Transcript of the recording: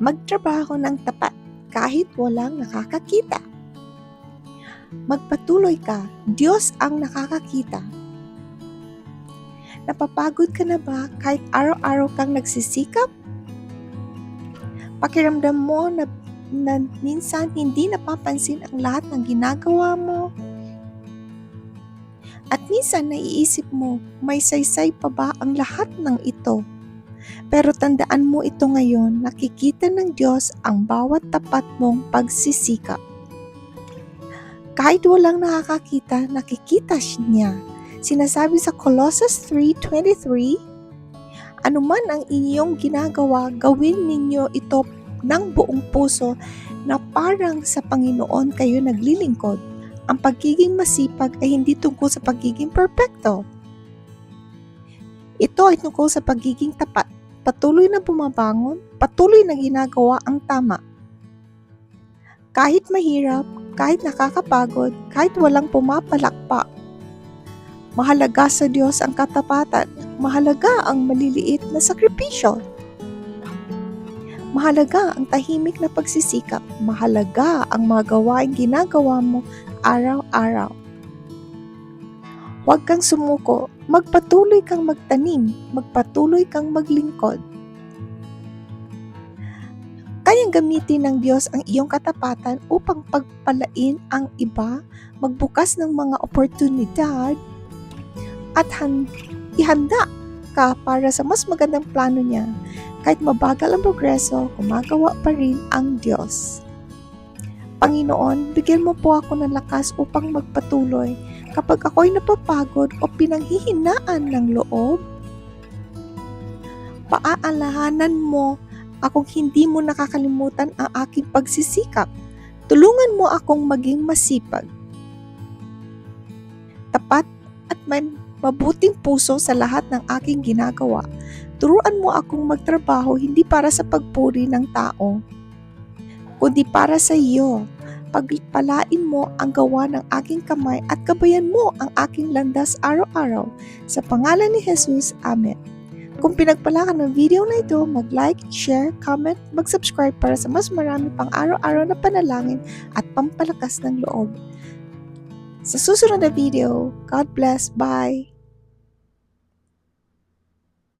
Magtrabaho ng tapat kahit walang nakakakita. Magpatuloy ka, Diyos ang nakakakita. Napapagod ka na ba kahit araw-araw kang nagsisikap? Pakiramdam mo na minsan hindi napapansin ang lahat ng ginagawa mo? At minsan naiisip mo, may saysay pa ba ang lahat ng ito? Pero tandaan mo ito ngayon, nakikita ng Diyos ang bawat tapat mong pagsisikap. Kahit walang nakakakita, nakikita niya. Sinasabi sa Colossus 3:23, anuman ang inyong ginagawa, gawin ninyo ito ng buong puso na parang sa Panginoon kayo naglilingkod. Ang pagiging masipag ay hindi tungkol sa pagiging perpekto. Ito ay tungkol sa pagiging tapat. Patuloy na bumabangon, patuloy na ginagawa ang tama. Kahit mahirap, kahit nakakapagod, kahit walang pumapalakpak. Mahalaga sa Diyos ang katapatan. Mahalaga ang maliliit na sakripisyo. Mahalaga ang tahimik na pagsisikap. Mahalaga ang mga gawaing ginagawa mo araw-araw. Huwag kang sumuko. Magpatuloy kang magtanim. Magpatuloy kang maglingkod. Kayang gamitin ng Diyos ang iyong katapatan upang pagpalain ang iba, magbukas ng mga oportunidad, at ihanda ka para sa mas magandang plano niya. Kahit mabagal ang progreso, gumagawa pa rin ang Diyos. Panginoon, bigyan mo po ako ng lakas upang magpatuloy kapag ako'y napapagod o pinanghihinaan ng loob. Paalalahanan mo akong hindi mo nakakalimutan ang aking pagsisikap. Tulungan mo akong maging masipag, tapat at may mabuting puso sa lahat ng aking ginagawa. Turuan mo akong magtrabaho hindi para sa pagpuri ng tao, kundi para sa iyo. Pagpalain mo ang gawa ng aking kamay at gabayan mo ang aking landas araw-araw. Sa pangalan ni Jesus, Amen. Kung pinagpala ka ng video na ito, mag-like, share, comment, mag-subscribe para sa mas marami pang araw-araw na panalangin at pampalakas ng loob. Sa susunod na video, God bless, bye!